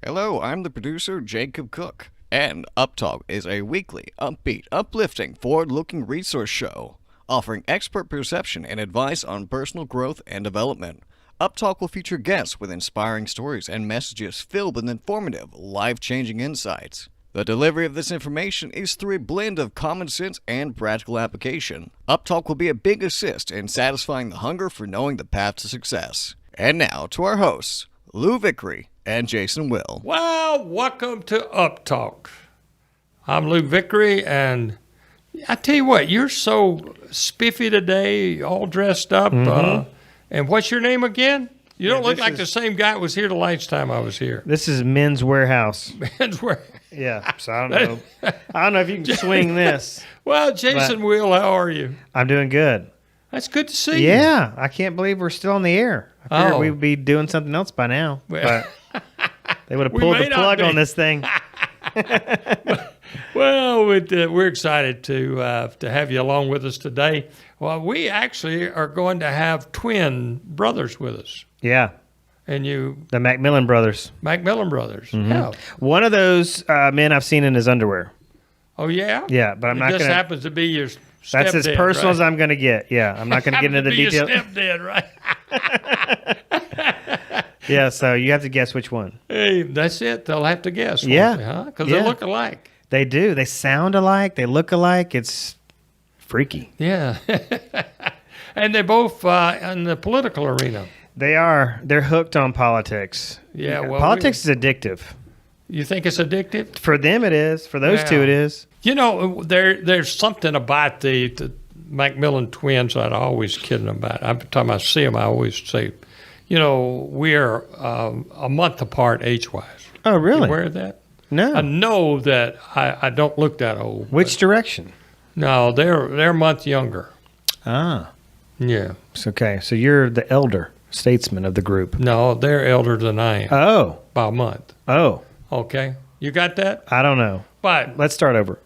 Hello, I'm the producer, Jacob Cook, and UpTalk is a weekly, upbeat, uplifting, forward-looking resource show, offering expert perception and advice on personal growth and development. UpTalk will feature guests with inspiring stories and messages filled with informative, life-changing insights. The delivery of this information is through a blend of common sense and practical application. UpTalk will be a big assist in satisfying the hunger for knowing the path to success. And now to our hosts, Lou Vickery and Jason Will. Well, welcome to UpTalk. I'm Lou Vickery, and I tell you what, you're so spiffy today, all dressed up. And what's your name again? You don't look like the same guy that was here the last time I was here. This is Men's Warehouse. Men's Warehouse. Yeah, so I don't know. I don't know if you can swing this. Well, Jason Will, how are you? I'm doing good. That's good to see you. Yeah, I can't believe we're still on the air. I figured we'd be doing something else by now. Well, but they would have pulled the plug on this thing. Well, we're excited to have you along with us today. Well, we actually are going to have twin brothers with us. Yeah. And the McMillan brothers. McMillan brothers. Mm-hmm. Yeah. One of those men I've seen in his underwear. Oh, yeah? Yeah, but I'm not going to. This happens to be your stepdad. That's as personal as right? I'm going to get. Yeah, I'm not going to get into the details. Your stepdad, right? Yeah, so you have to guess which one. Hey, that's it. They'll have to guess. Yeah. Because they look alike. They do. They sound alike. They look alike. It's freaky. Yeah. And they're both in the political arena. They are. They're hooked on politics. Yeah, well, politics is addictive. You think it's addictive? For them, it is. For those two, it is. You know, there's something about the McMillan twins that I always kid them about. Every time I see them, I always say, you know, we're a month apart age-wise. Oh, really? You aware of that? No. I know that I don't look that old. Which direction? No, they're a month younger. Ah. Yeah. It's okay. So you're the elder statesman of the group. No, they're elder than I am. Oh. By a month. Oh. Okay. You got that? I don't know. But let's start over.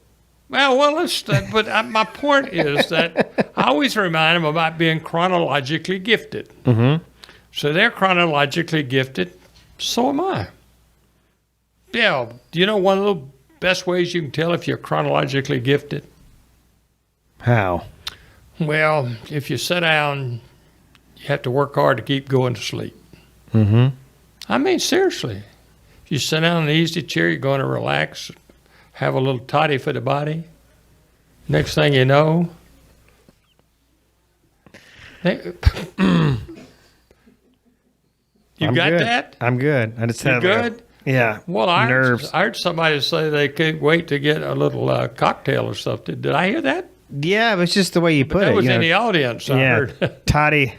Well, let's. But my point is that I always remind them about being chronologically gifted. Mm-hmm. So they're chronologically gifted. So am I. Yeah. Do you know one of the best ways you can tell if you're chronologically gifted? How? Well, if you sit down, you have to work hard to keep going to sleep. Mm-hmm. I mean, seriously. If you sit down in an easy chair, you're going to relax, have a little toddy for the body. Next thing you know, you I'm got good. that? I'm good. I just have good? Yeah. Well, I nerves. heard somebody say they couldn't wait to get a little cocktail or something. Did I hear that? Yeah, it was just the way you put it. That was in the audience, I heard. Toddy.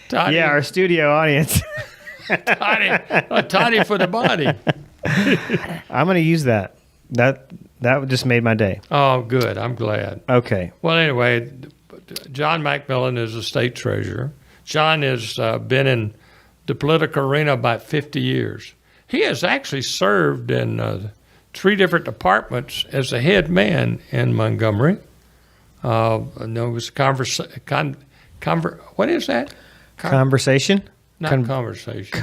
Toddy. Yeah, our studio audience. A toddy for the body. I'm going to use that. That just made my day. Oh, good. I'm glad. Okay. Well, anyway, John McMillan is a state treasurer. John has been in the political arena about 50 years. He has actually served in 3 different departments as the head man in Montgomery. No, it was what is that? Conversation? Not conversation.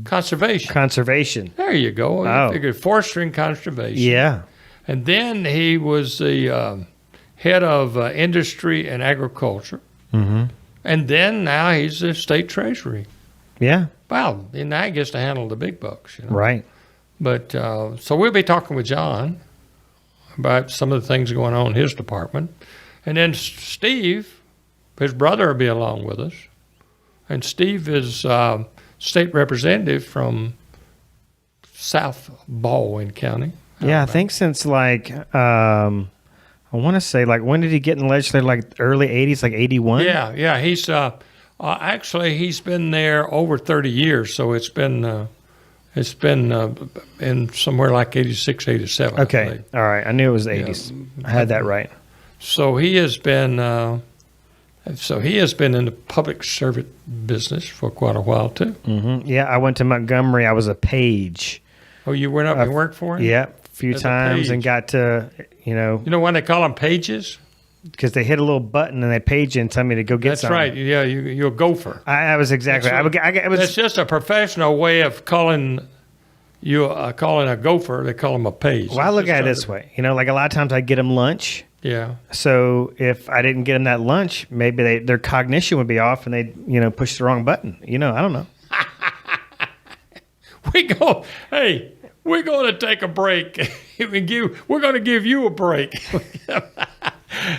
Conservation. Conservation. There you go. Oh. You figured forestry and conservation. Yeah. And then he was the head of industry and agriculture. Mm-hmm. And then now he's the state treasury. Yeah. Well, and now he gets to handle the big bucks. You know? Right. But so we'll be talking with John about some of the things going on in his department. And then Steve, his brother, will be along with us. And Steve is state representative from South Baldwin County. Yeah, I think since I want to say when did he get in the legislature? Like early 80s, like 81? Yeah. He's actually he's been there over 30 years, so it's been in somewhere like 86, 87. Okay, all right. I knew it was the 80s. I had that right. So he has been in the public service business for quite a while too. Mm-hmm. Yeah, I went to Montgomery. I was a page. Oh, you went up and worked for him? Yeah, a few times and got to, You know why they call them pages? Because they hit a little button and they page you and tell me to go get something. That's right. Yeah, you're a gopher. I was exactly. That's just a professional way of calling you call it a gopher, they call them a page. Well, I look at it this way. Like a lot of times I get them lunch. Yeah. So if I didn't get them that lunch, maybe their cognition would be off and they'd, push the wrong button. I don't know. We're going to take a break. We're going to give you a break.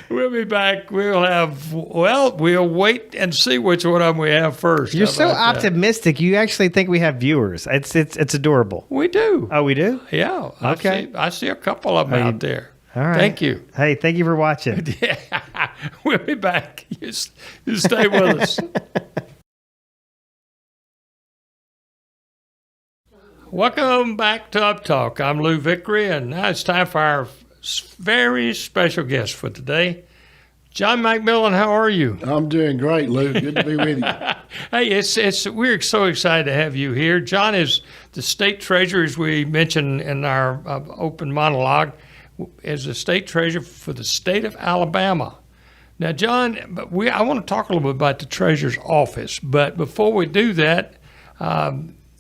We'll be back. We'll wait and see which one of them we have first. You're so optimistic. You actually think we have viewers. It's adorable. We do. Oh, we do? Yeah. Okay. I see a couple of them out there. All right. Thank you. Hey, thank you for watching. Yeah. We'll be back. You stay with us. Welcome back to UpTalk. I'm Lou Vickery, and now it's time for our very special guest for today, John McMillan. How are you? I'm doing great, Lou. Good to be with you. Hey, we're so excited to have you here. John is the state treasurer, as we mentioned in our open monologue, is the state treasurer for the state of Alabama. Now, John, I want to talk a little bit about the treasurer's office, but before we do that,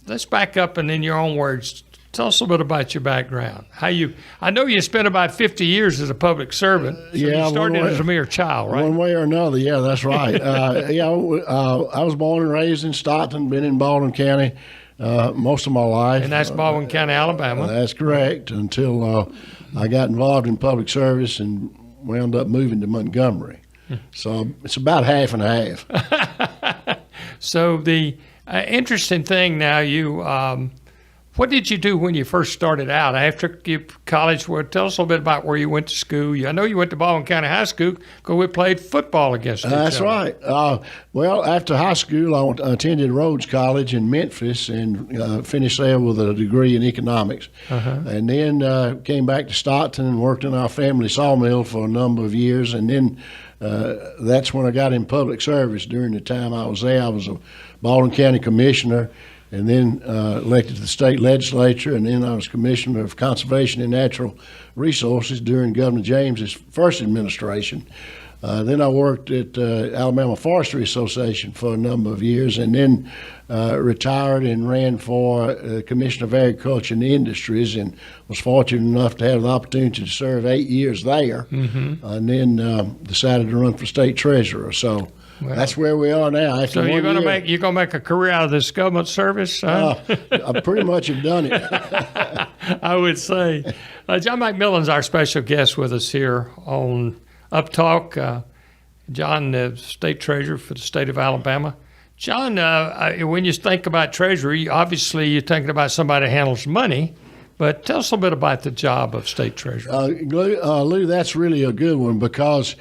let's back up and in your own words, tell us a little bit about your background. I know you spent about 50 years as a public servant. So you started as a mere child, right? One way or another, yeah, that's right. I was born and raised in Stockton, been in Baldwin County most of my life. And that's Baldwin County, Alabama. That's correct, until I got involved in public service and wound up moving to Montgomery. So it's about half and half. So the interesting thing now, what did you do when you first started out after college? Well, tell us a little bit about where you went to school. I know you went to Baldwin County High School because we played football against each other. That's right. Well, after high school, I attended Rhodes College in Memphis and finished there with a degree in economics. And then came back to Stockton and worked in our family sawmill for a number of years. And then that's when I got in public service. During the time I was there, I was a Baldwin County commissioner, and then elected to the state legislature, and then I was commissioner of conservation and natural resources during Governor James's first administration. Then I worked at Alabama Forestry Association for a number of years, and then retired and ran for Commissioner of Agriculture and Industries, and was fortunate enough to have the opportunity to serve 8 years there, and then decided to run for state treasurer. So that's where we are now. So you're going to make a career out of this government service? Huh? I pretty much have done it. I would say. John McMillan's our special guest with us here on UpTalk. John, the state treasurer for the state of Alabama. John, when you think about treasury, obviously you're thinking about somebody that handles money, but tell us a little bit about the job of state treasurer. Lou, that's really a good one, because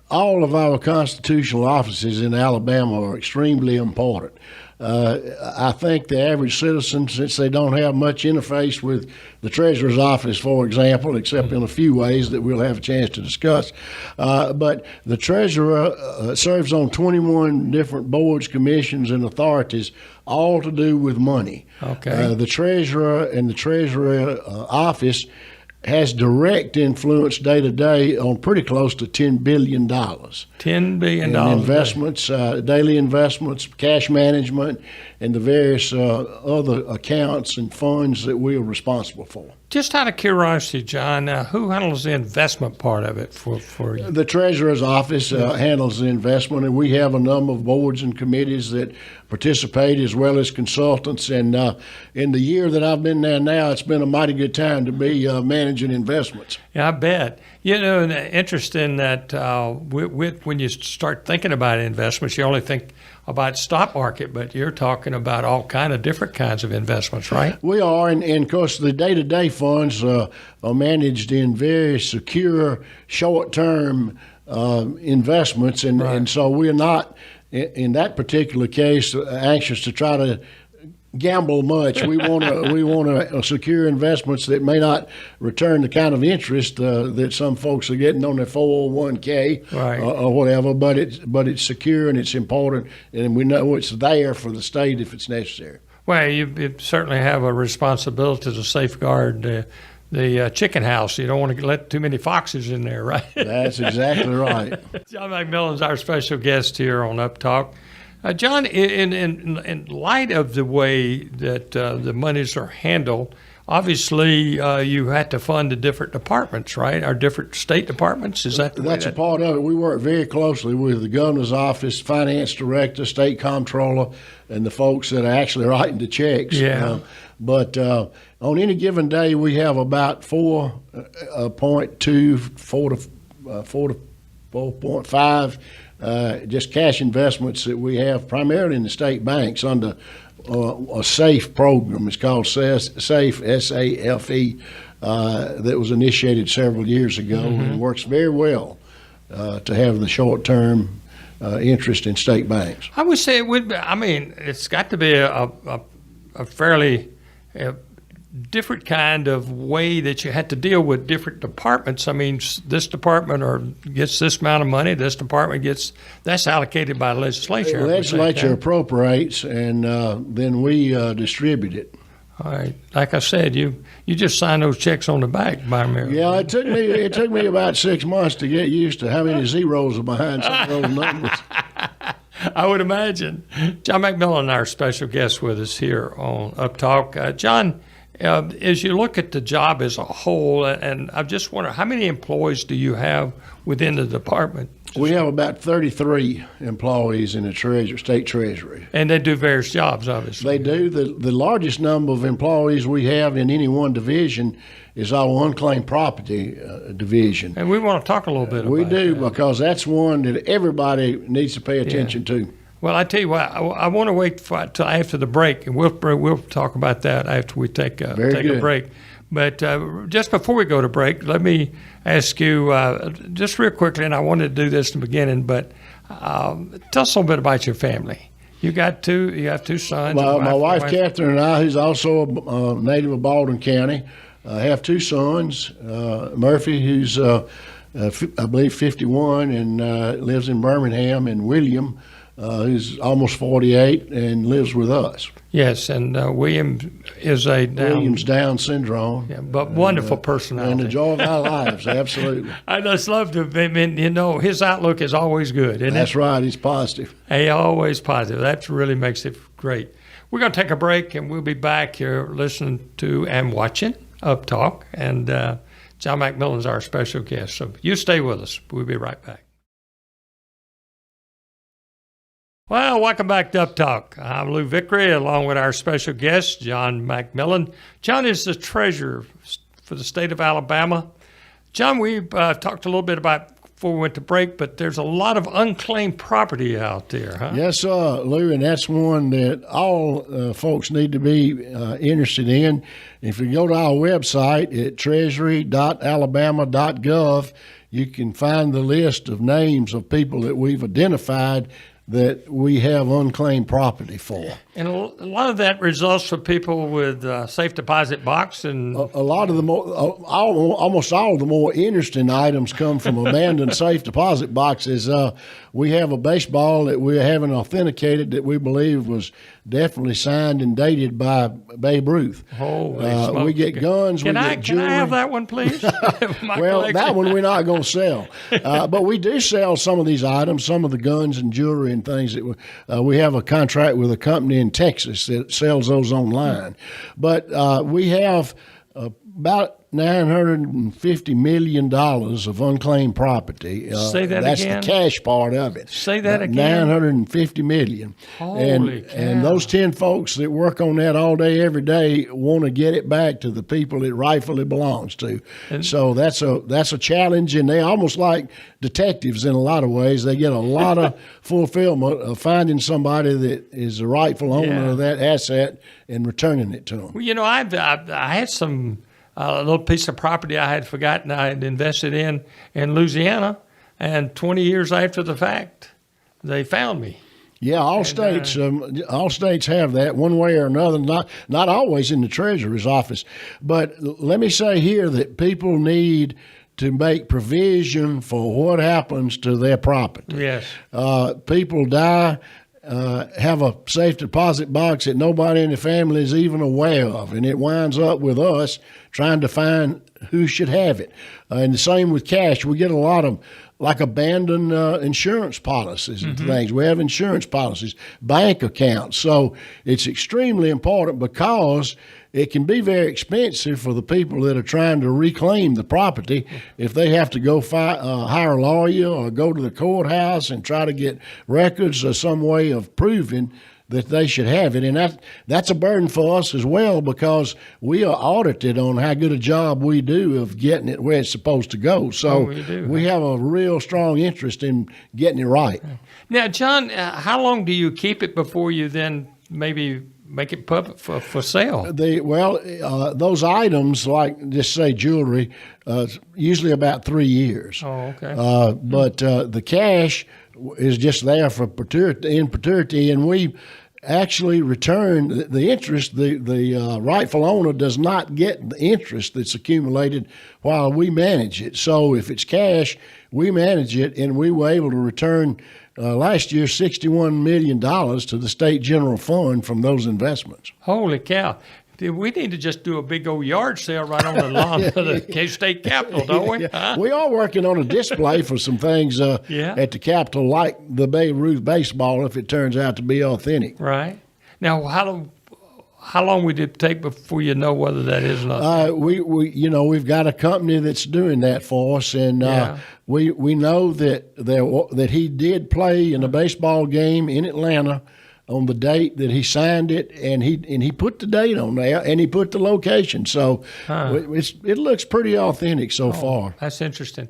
all of our constitutional offices in Alabama are extremely important. I think the average citizen, since they don't have much interface with the treasurer's office, for example, except in a few ways that we'll have a chance to discuss, but the treasurer serves on 21 different boards, commissions, and authorities, all to do with money. Okay. The treasurer and the treasurer office has direct influence day to day on pretty close to $10 billion. $10 billion. In investments, daily investments, cash management, and the various other accounts and funds that we are responsible for. Just out of curiosity, John, who handles the investment part of it for you? The treasurer's office handles the investment, and we have a number of boards and committees that participate, as well as consultants. And in the year that I've been there now, it's been a mighty good time to be managing investments. Yeah, I bet. And interesting that when you start thinking about investments, you only think about stock market, but you're talking about all kind of different kinds of investments, right? We are, and of course, the day-to-day funds are managed in very secure, short-term investments, and, right. And so we're not, in that particular case, anxious to try to gamble much. We want to secure investments that may not return the kind of interest that some folks are getting on their 401k, right. or whatever. But it's secure and it's important, and we know it's there for the state if it's necessary. Well, you certainly have a responsibility to safeguard the chicken house. You don't want to let too many foxes in there, right? That's exactly right. John McMillan's our special guest here on UpTalk. John, in light of the way that the monies are handled, obviously you had to fund the different departments, right? Our different state departments. Is that the way That's a part of it. We work very closely with the governor's office, finance director, state comptroller, and the folks that are actually writing the checks. Yeah. But on any given day, we have about 4.5 just cash investments that we have primarily in the state banks under a SAFE program. It's called SAFE, SAFE, that was initiated several years ago, and works very well to have the short-term interest in state banks. I would say it would be, I mean, it's got to be a fairly different kind of way that you had to deal with different departments. I mean, this department gets this amount of money, this department gets, that's allocated by the legislature. The legislature appropriates, and then we distribute it. All right. Like I said, you just sign those checks on the back by Mary. Yeah, it took me about 6 months to get used to how many zeros are behind some of those numbers. I would imagine. John McMillan, our special guest with us here on UpTalk. John, as you look at the job as a whole, and I just wonder, how many employees do you have within the department? We have about 33 employees in the state treasury. And they do various jobs, obviously. They do. The largest number of employees we have in any one division is our unclaimed property division. And we want to talk a little bit about We do, that. because that's one that everybody needs to pay attention to. Well, I tell you what, I want to wait till after the break, and we'll talk about that after we take a break. But just before we go to break, let me ask you just real quickly, and I wanted to do this in the beginning, but tell us a little bit about your family. You have two sons. My wife Catherine and I, who's also a native of Baldwin County, have two sons. Murphy, who's I believe 51 and lives in Birmingham, and William, who's almost 48 and lives with us. Yes, and William is William's Down syndrome. Yeah, but wonderful personality. And the joy of our lives, absolutely. I just love to, his outlook is always good, isn't That's right, he's positive. He always positive. That really makes it great. We're going to take a break, and we'll be back here listening to and watching UpTalk, and John McMillan's our special guest. So you stay with us. We'll be right back. Well, welcome back to UpTalk. I'm Lou Vickery, along with our special guest, John McMillan. John is the treasurer for the state of Alabama. John, we talked a little bit about before we went to break, but there's a lot of unclaimed property out there, huh? Yes, Lou, and that's one that all folks need to be interested in. If you go to our website at treasury.alabama.gov, you can find the list of names of people that we've identified that we have unclaimed property for. And a lot of that results from people with safe deposit box. And a lot of the almost all of the more interesting items come from abandoned safe deposit boxes. We have a baseball that we haven't authenticated that we believe was definitely signed and dated by Babe Ruth. Holy we get guns, we get jewelry. Can I have that one, please? Well, that one we're not going to sell. But we do sell some of these items, some of the guns and jewelry and things. That we have a contract with a company in Texas that sells those online. But we have about $950 million of unclaimed property. Say that that's again. That's the cash part of it. Say that again. $950 million. Holy cow. And those 10 folks that work on that all day, every day, want to get it back to the people it rightfully belongs to. And so that's a challenge, and they almost like detectives in a lot of ways. They get a lot of fulfillment of finding somebody that is the rightful owner of that asset and returning it to them. Well, I had some a little piece of property I had forgotten I had invested in Louisiana, and 20 years after the fact, they found me. Yeah, all states have that one way or another. Not always in the treasurer's office, but let me say here that people need to make provision for what happens to their property. Yes, people die. Have a safe deposit box that nobody in the family is even aware of, and it winds up with us trying to find who should have it. And the same with cash. We get a lot of like abandoned insurance policies and things. We have insurance policies, bank accounts. So it's extremely important because it can be very expensive for the people that are trying to reclaim the property if they have to go hire a lawyer or go to the courthouse and try to get records or some way of proving that they should have it. And that's a burden for us as well because we are audited on how good a job we do of getting it where it's supposed to go. So we have a real strong interest in getting it right. Now, John, how long do you keep it before you then maybe make it public for sale? Those items, like just say jewelry, usually about 3 years. Oh, okay. But the cash is just there for in perpetuity, and we actually return the interest. The rightful owner does not get the interest that's accumulated while we manage it. So if it's cash, we manage it, and we were able to return last year $61 million to the state general fund from those investments. Holy cow. We need to just do a big old yard sale right on the lawn of the state capitol, don't we? Huh? We are working on a display for some things at the Capitol, like the Babe Ruth baseball, if it turns out to be authentic. Right. Now, how long would it take before you know whether that is or not? We've got a company that's doing that for us, and we know that he did play in a baseball game in Atlanta on the date that he signed it, and he put the date on there, and he put the location. So it looks pretty authentic so far. That's interesting.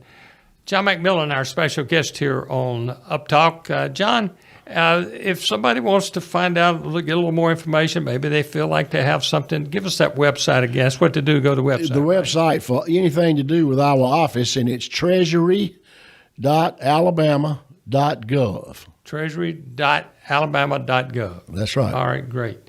John McMillan, our special guest here on UpTalk. John, if somebody wants to find out, get a little more information, maybe they feel like they have something, give us that website again. That's what to do, go to the website. The website for anything to do with our office, and it's treasury.alabama.gov. treasury.alabama.gov. That's right. All right, great.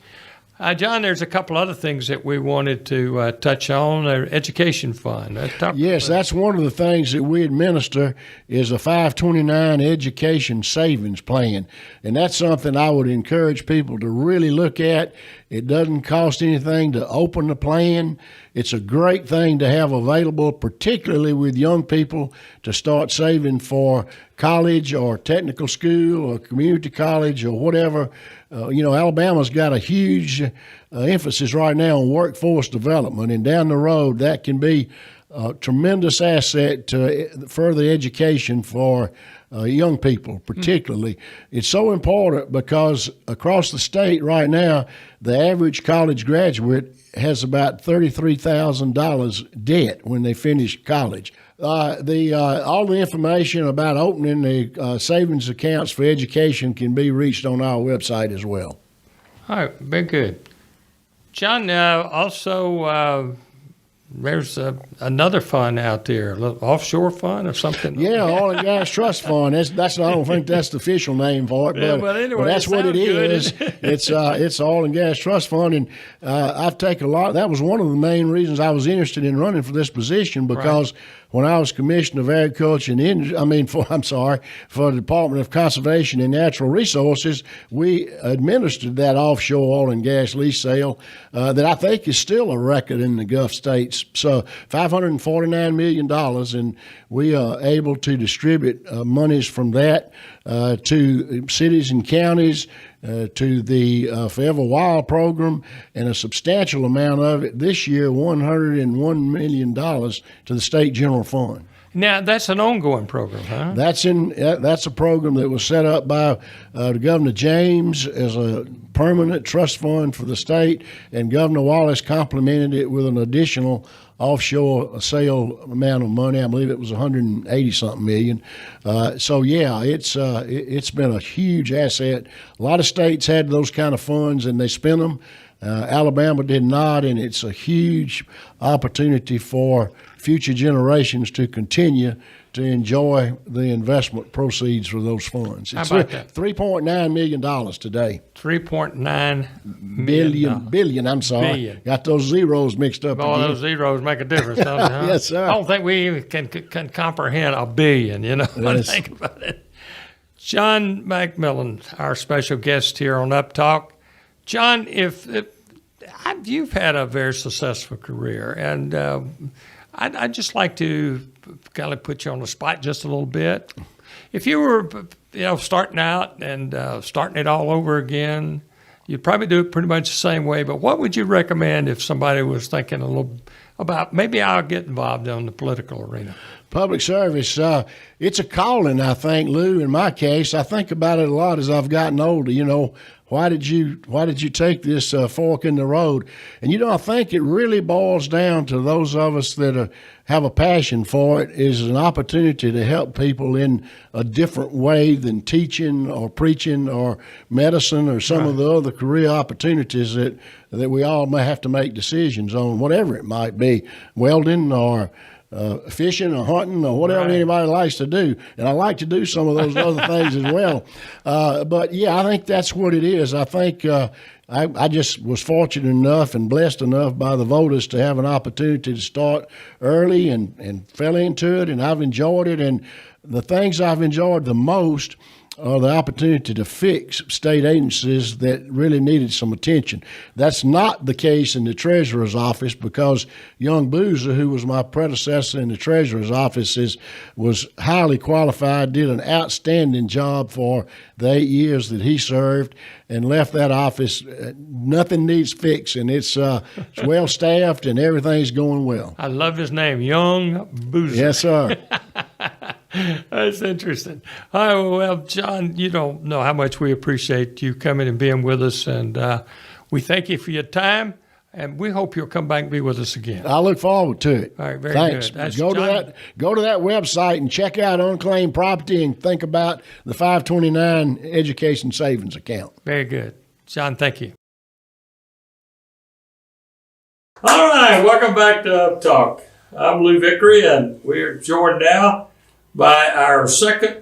John, there's a couple other things that we wanted to touch on. Education fund. Yes, that's one of the things that we administer is a 529 education savings plan. And that's something I would encourage people to really look at. It doesn't cost anything to open the plan. It's a great thing to have available, particularly with young people, to start saving for college or technical school or community college or whatever. Alabama's got a huge emphasis right now on workforce development, and down the road that can be a tremendous asset to further education for young people, particularly. It's so important because across the state right now, the average college graduate has about $33,000 debt when they finish college. All the information about opening the savings accounts for education can be reached on our website as well. All right, very good. John, also there's another fund out there, a little offshore fund or something. Yeah, Oil and Gas Trust Fund. I don't think that's the official name for it, but anyway, that's what it is. It's Oil and Gas Trust Fund, and I've taken a lot. That was one of the main reasons I was interested in running for this position because when I was Commissioner of Agriculture and for the Department of Conservation and Natural Resources, we administered that offshore oil and gas lease sale that I think is still a record in the Gulf states. So $549 million, and we are able to distribute monies from that to cities and counties, to the Forever Wild program, and a substantial amount of it this year, $101 million to the state general fund. Now, that's an ongoing program, huh? That's a program that was set up by Governor James as a permanent trust fund for the state, and Governor Wallace complemented it with an additional offshore sale amount of money. I believe it was 180-something million. It's been a huge asset. A lot of states had those kind of funds, and they spent them. Alabama did not, and it's a huge opportunity for future generations to continue to enjoy the investment proceeds for those funds. It's How about that? $3.9 million today. $3.9 billion. I'm sorry. Billion. Got those zeros mixed up All again. those zeros make a difference, don't they? Huh? Yes, sir. I don't think we even can comprehend a billion, when I think about it. John McMillan, our special guest here on UpTalk. John, you've had a very successful career, and I'd just like to kind of put you on the spot just a little bit. If you were, starting out and starting it all over again, you'd probably do it pretty much the same way. But what would you recommend if somebody was thinking a little about maybe I'll get involved in the political arena? Public service, it's a calling, I think, Lou. In my case, I think about it a lot as I've gotten older. Why did you take this fork in the road? And I think it really boils down to those of us that have a passion for it is an opportunity to help people in a different way than teaching or preaching or medicine or some of the other career opportunities that we all may have to make decisions on, whatever it might be, welding or fishing or hunting or whatever anybody likes to do. And I like to do some of those other things as well. But yeah, I think that's what it is. I think I just was fortunate enough and blessed enough by the voters to have an opportunity to start early and fell into it, and I've enjoyed it. And the things I've enjoyed the most are the opportunity to fix state agencies that really needed some attention. That's not the case in the treasurer's office, because young Boozer, who was my predecessor in the treasurer's office, was highly qualified, did an outstanding job for the 8 years that he served, and left that office. Nothing needs fixing. It's well staffed and everything's going well. I love his name, Young Boozer. Yes, sir. That's interesting. All right, well, John, you don't know how much we appreciate you coming and being with us, and we thank you for your time, and we hope you'll come back and be with us again. I look forward to it. All right, very Thanks. good. That's go John. to that website and check out unclaimed property and think about the 529 education savings account. Very good. John, thank you. All right, welcome back to UPTalk. I'm Lou Vickery, and we're joined now by our second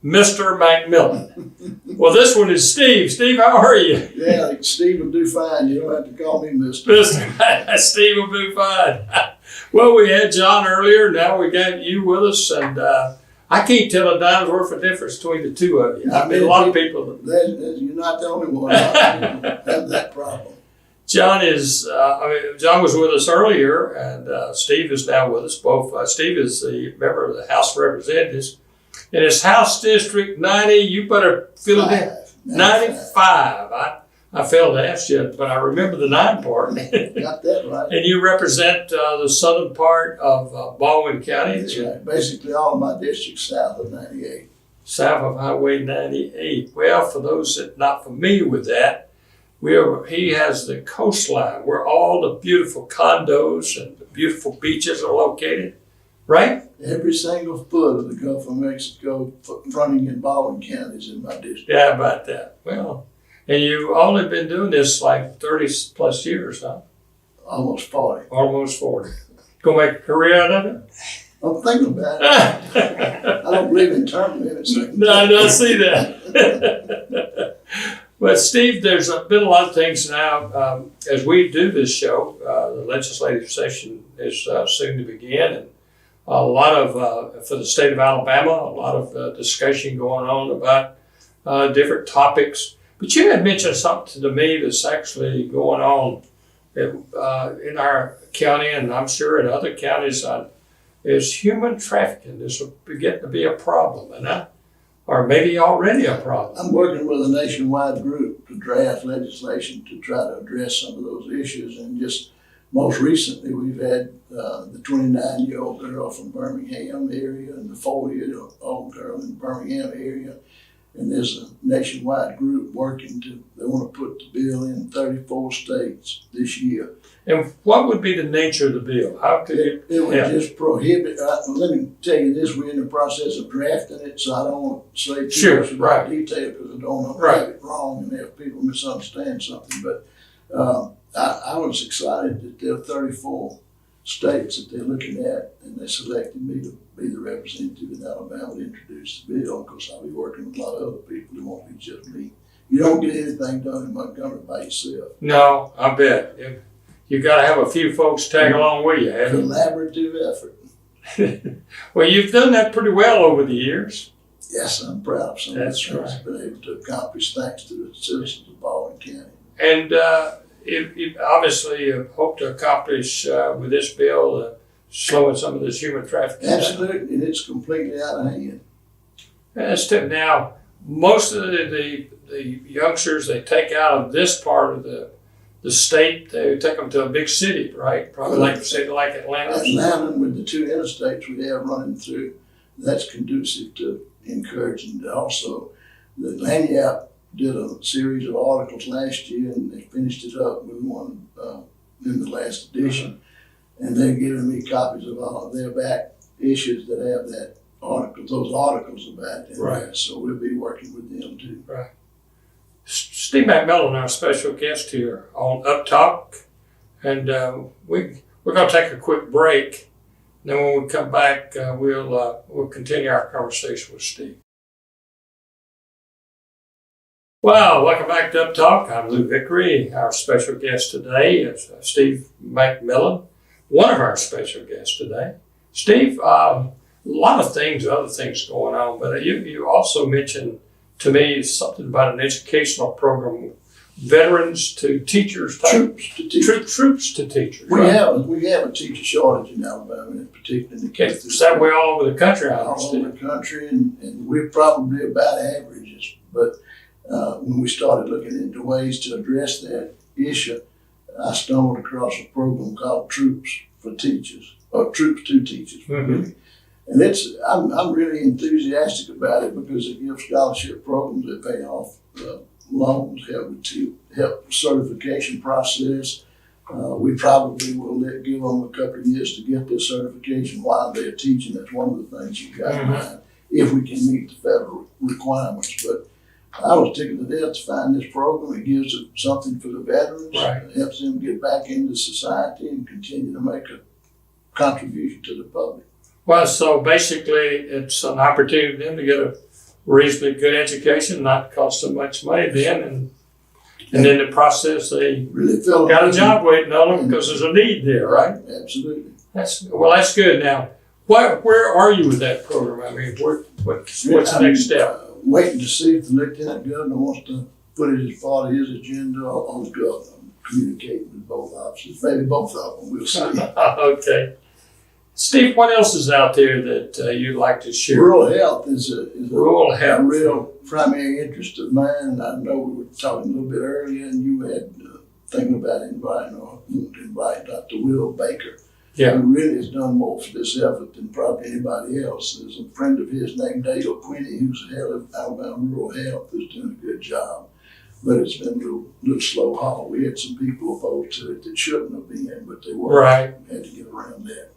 Mr. McMillan. Well, this one is Steve. Steve, how are you? Yeah, Steve will do fine. You don't have to call me Mr. Steve will do fine. Well, we had John earlier. Now we got you with us, and I can't tell a dime's worth of difference between the two of you. I mean, a lot of people. You're not the only one that have that problem. John John was with us earlier, and Steve is now with us both. Steve is the member of the House of Representatives. In his House District 90, you better fill it in. 95. I failed to ask you, but I remember the 9 part. Got that right. And you represent the southern part of Baldwin County. That's right. Basically all of my districts south of 98. South of Highway 98. Well, for those that are not familiar with that, he has the coastline where all the beautiful condos and the beautiful beaches are located, right? Every single foot of the Gulf of Mexico fronting in Baldwin County is in my district. Yeah, about that. Well, and you've only been doing this like 30 plus years, huh? Almost 40. Almost 40. Gonna make a career out of it? I'm thinking about it. I don't believe in term limits. No, I don't see that. But Steve, there's been a lot of things now. As we do this show, the legislative session is soon to begin, and a lot of, for the state of Alabama, a lot of discussion going on about different topics. But you had mentioned something to me that's actually going on in our county, and I'm sure in other counties, is human trafficking. This will begin to be a problem, or maybe already a problem. I'm working with a nationwide group to draft legislation to try to address some of those issues. And just most recently, we've had the 29-year-old girl from Birmingham area and the 40-year-old girl in the Birmingham area. And there's a nationwide group working they want to put the bill in 34 states this year. And what would be the nature of the bill? How could it would just prohibit, let me tell you this, we're in the process of drafting it, so I don't want to say too much about detail because I don't want to have it wrong and have people misunderstand something. But I was excited that there are 34 states that they're looking at, and they selected me to be the representative in Alabama to introduce the bill. Of course, I'll be working with a lot of other people. It won't be just me. You don't get anything done in Montgomery by yourself. No, I bet. You got to have a few folks tag along with you. Collaborative effort. Well, you've done that pretty well over the years. Yes, I'm proud of some of the That's things right. I've been able to accomplish thanks to the citizens of Baldwin County. And you obviously hope to accomplish with this bill slowing some of this human trafficking down. Absolutely, and it's completely out of hand. That's tip. Now, most of the youngsters they take out of this part of the state, they take them to a big city, right? Probably like a city like Atlanta. Atlanta, with the 2 interstates we have running through, that's conducive to encouraging it. Also, the Lanyap did a series of articles last year, and they finished it up with one in the last edition. And they're giving me copies of all of their back issues that have those articles about it. Right. So we'll be working with them too. Right. Steve McMillan, our special guest here on UPTalk, and we're going to take a quick break. Then when we come back, we'll continue our conversation with Steve. Well, welcome back to UPTalk. I'm Lou Vickery. Our special guest today is Steve McMillan, one of our special guests today. Steve, a lot of things, other things going on, but you also mentioned to me something about an educational program, veterans to teachers, Troops to teachers. Troops to teachers. We right? have a teacher shortage in Alabama, in particular in the K through It's that way all over the country, I all over understand. the country, and we're probably about averages. But when we started looking into ways to address that issue, I stumbled across a program called Troops for Teachers, or Troops to Teachers, really. And I'm really enthusiastic about it because it gives scholarship programs that pay off loans, help the certification process. We probably will give them a couple of years to get their certification while they're teaching. That's one of the things you've got in mind, if we can meet the federal requirements. But I was tickled to death to find this program. It gives them something for the veterans. Right. It helps them get back into society and continue to make a contribution to the public. Well, so basically it's an opportunity for them to get a reasonably good education, not cost so much money then, and then the process they Really feel got a job waiting on them because there's a need there, right? Absolutely. That's good. Now, where are you with that program? I mean, what's the next step? Waiting to see if the Lieutenant Governor wants to put it as part of his agenda on the governor. I'm communicating with both officers, maybe both of them. We'll see. Okay. Steve, what else is out there that you'd like to share? Rural health is Rural health. a real primary interest of mine. I know we were talking a little bit earlier, and you had thinking about inviting Dr. Will Baker. Yeah. Who really has done more for this effort than probably anybody else. There's a friend of his named Dale Quinney, who's the head of Alabama Rural Health, who's doing a good job. But it's been a little slow haul. We had some people opposed to it that shouldn't have been, but they were. Right. Had to get around that.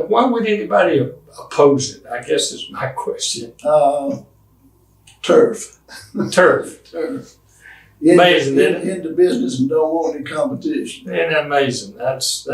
Why would anybody oppose it? I guess is my question. Turf. Turf. Turf. Amazing, isn't it? Into business and don't want any competition. Isn't that amazing? That's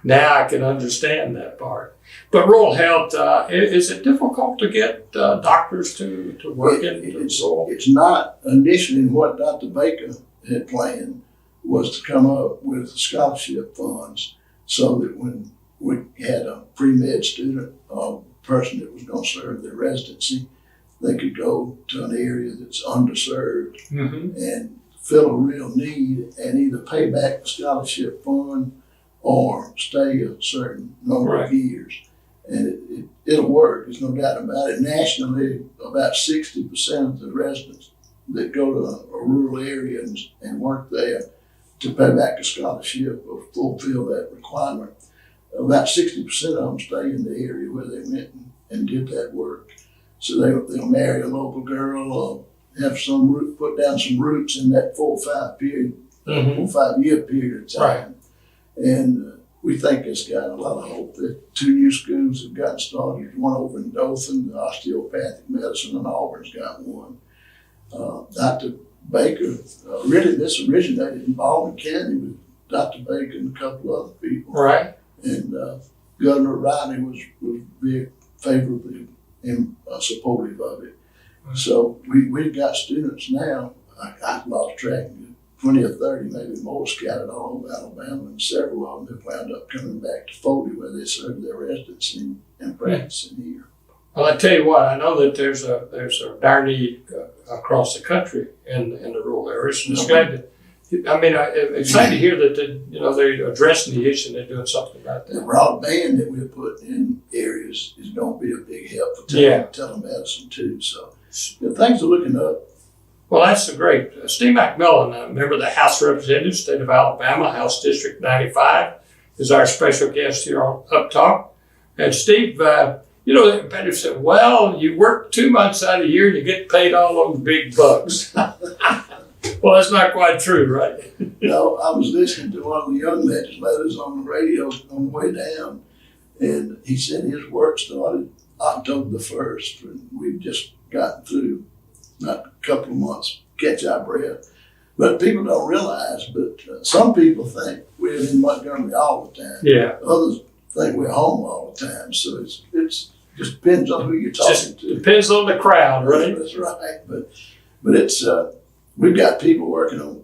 now I can understand that part. But rural health, is it difficult to get doctors to work in rural? It's not initially what Dr. Baker had planned was to come up with scholarship funds so that when we had a pre-med student or person that was going to serve their residency, they could go to an area that's underserved and fill a real need and either pay back the scholarship fund or stay a certain number of years. And it'll work, there's no doubt about it. Nationally, about 60% of the residents that go to a rural area and work there to pay back a scholarship or fulfill that requirement, about 60% of them stay in the area where they went and did that work. So they'll marry a local girl or have put down some roots in that 4 or 5 year period of time. Right. And we think it's got a lot of hope. That 2 new schools have gotten started. One over in Dothan, the osteopathic medicine, and Auburn's got one. Dr. Baker, really this originated in Baldwin County with Dr. Baker and a couple other people. Right. And Governor Ronnie was very favorably supportive of it. So we've got students now, I've lost track, 20 or 30, maybe more, scattered all over Alabama, and several of them have wound up coming back to Foley where they serve their residency and practicing here. Well, I tell you what, I know that there's a dire need across the country in the rural areas. And it's glad I mean, it's exciting to hear that they're addressing the issue and they're doing something about The that. broadband that we're putting in areas is going to be a big help for telemedicine too. So things are looking up. Well, that's great. Steve McMillan, a member of the House of Representatives, State of Alabama, House District 95, is our special guest here on UpTalk. And Steve, the competitor said, well, you work 2 months out of the year and you get paid all those big bucks. Well, that's not quite true, right? No, I was listening to one of the young legislators on the radio on the way down, and he said his work started October the 1st, and we've just gotten through, not a couple of months, catch our breath. But people don't realize, but some people think we're in Montgomery all the time. Yeah. Others think we're home all the time. So it's just depends on who you're talking to. Depends on the crowd, right? That's right. But it's we've got people working on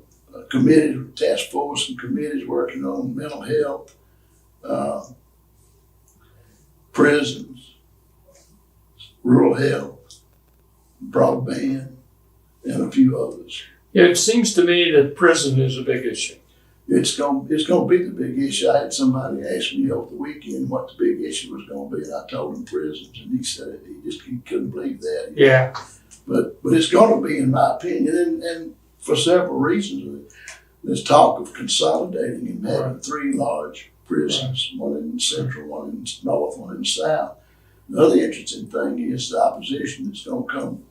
committees, task force and committees working on mental health, prisons, rural health, broadband, and a few others. Yeah, it seems to me that prison is a big issue. It's gonna be the big issue. I had somebody ask me over the weekend what the big issue was gonna be, and I told him prisons, and he said he couldn't believe that. Yeah. But it's gonna be, in my opinion, and for several reasons. There's talk of consolidating and having 3 large prisons, one in the central, one in the north, one in the south. The other interesting thing is the opposition that's gonna come.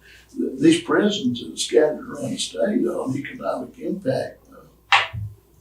These prisons that are scattered around the state are an economic impact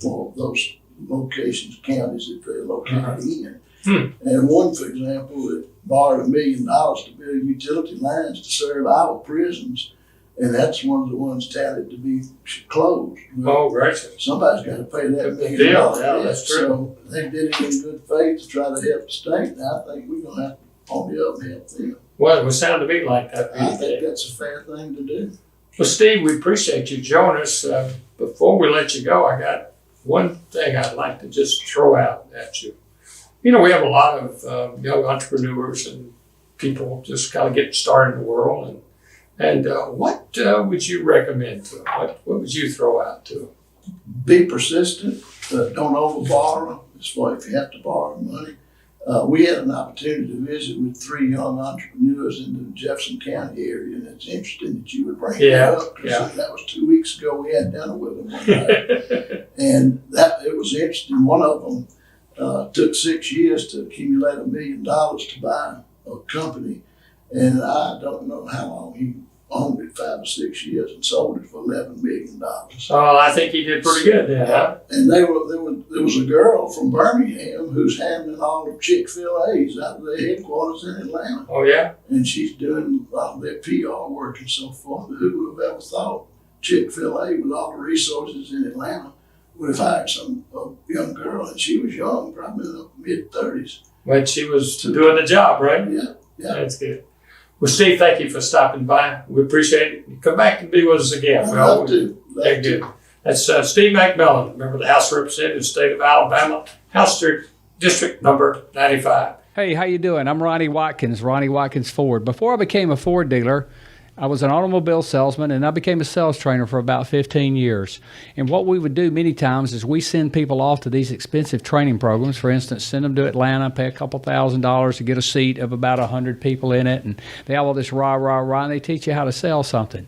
for those locations, counties that they're located in. And one, for example, that borrowed $1 million to build utility lines to serve our prisons, and that's one of the ones touted to be closed. Oh, right. Somebody's got to pay that $1 million. Yeah, that's true. So they did it in good faith to try to help the state, and I think we're going to have to pony up and help them. Well, it would sound to me like that. I think that's a fair thing to do. Well, Steve, we appreciate you joining us. Before we let you go, I got one thing I'd like to just throw out at you. We have a lot of young entrepreneurs and people just kind of getting started in the world. And what would you recommend to them? What would you throw out to them? Be persistent. Don't overborrow. That's why if you have to borrow money. We had an opportunity to visit with 3 young entrepreneurs in the Jefferson County area, and it's interesting that you would bring that up. Yeah. That was 2 weeks ago. We had dinner with them one night. And it was interesting. One of them took 6 years to accumulate $1 million to buy a company, and I don't know how long he owned it, 5 or 6 years, and sold it for $11 million. Oh, I think he did pretty good then, huh? And there was a girl from Birmingham who's handling all of Chick-fil-A's out of their headquarters in Atlanta. Oh, yeah? And she's doing a lot of their PR work and so forth. But who would have ever thought Chick-fil-A, with all the resources in Atlanta, would have hired a young girl, and she was young, probably in the mid-30s. When she was doing the job, right? Yeah. That's good. Well, Steve, thank you for stopping by. We appreciate it. You come back and be with us again. I'd love to. Good. That's Steve McMillan, member of the House of Representatives, State of Alabama, House District number 95. Hey, how you doing? I'm Ronnie Watkins, Ronnie Watkins Ford. Before I became a Ford dealer, I was an automobile salesman, and I became a sales trainer for about 15 years. And what we would do many times is we send people off to these expensive training programs. For instance, send them to Atlanta, pay a couple $1,000s to get a seat of about 100 people in it, and they have all this rah, rah, rah, and they teach you how to sell something.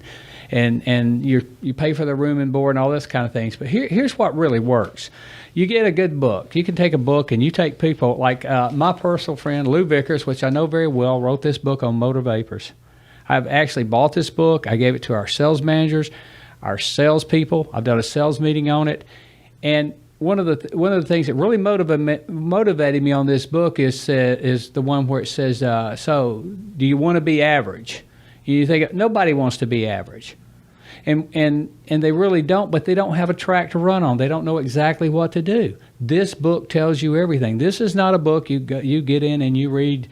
And you pay for the room and board and all this kind of things. But here's what really works. You get a good book. You can take a book and you take people like my personal friend Lou Vickers, which I know very well, wrote this book on motor vapors. I've actually bought this book. I gave it to our sales managers, our salespeople. I've done a sales meeting on it. And one of the things that really motivated me on this book is the one where it says, so do you want to be average? You think nobody wants to be average. And they really don't, but they don't have a track to run on. They don't know exactly what to do. This book tells you everything. This is not a book you get in and you read.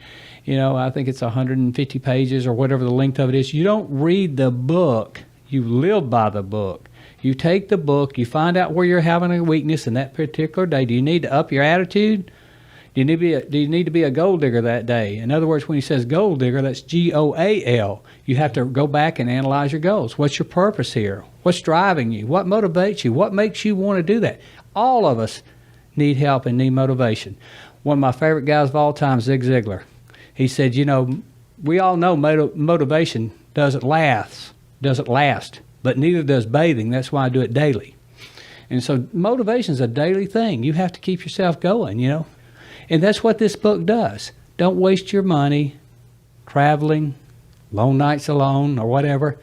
I think it's 150 pages or whatever the length of it is. You don't read the book. You live by the book. You take the book. You find out where you're having a weakness in that particular day. Do you need to up your attitude? Do you need to be a gold digger that day? In other words, when he says gold digger, that's GOAL. You have to go back and analyze your goals. What's your purpose here? What's driving you? What motivates you? What makes you want to do that? All of us need help and need motivation. One of my favorite guys of all time, Zig Ziglar. He said, we all know motivation doesn't last, but neither does bathing. That's why I do it daily. And so motivation is a daily thing. You have to keep yourself going, And that's what this book does. Don't waste your money traveling, long nights alone, or whatever.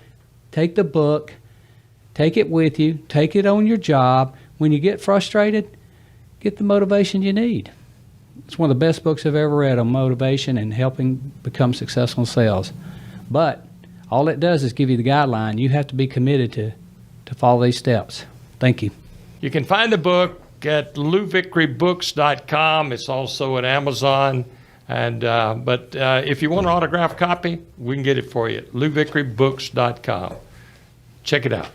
Take the book, take it with you, take it on your job. When you get frustrated, get the motivation you need. It's one of the best books I've ever read on motivation and helping become successful in sales. But all it does is give you the guideline. You have to be committed to follow these steps. Thank you. You can find the book at louvickerybooks.com. It's also at Amazon. But if you want an autographed copy, we can get it for you at louvickerybooks.com. Check it out.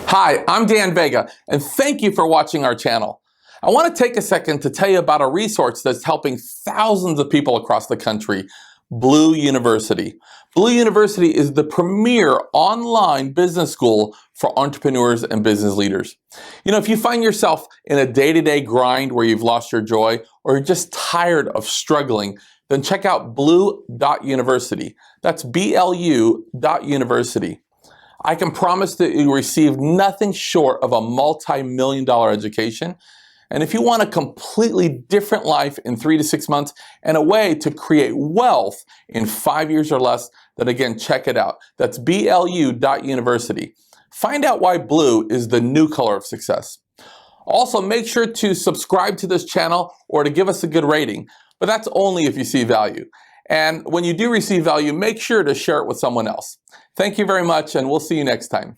Hi, I'm Dan Vega, and thank you for watching our channel. I want to take a second to tell you about a resource that's helping thousands of people across the country, Blue University. Blue University is the premier online business school for entrepreneurs and business leaders. If you find yourself in a day-to-day grind where you've lost your joy or you're just tired of struggling, then check out blue.university. That's BLU.university. I can promise that you receive nothing short of a multi-million-dollar education. And if you want a completely different life in 3 to 6 months and a way to create wealth in 5 years or less, then again, check it out. That's BLU.university. Find out why blue is the new color of success. Also, make sure to subscribe to this channel or to give us a good rating, but that's only if you see value. And when you do receive value, make sure to share it with someone else. Thank you very much, and we'll see you next time.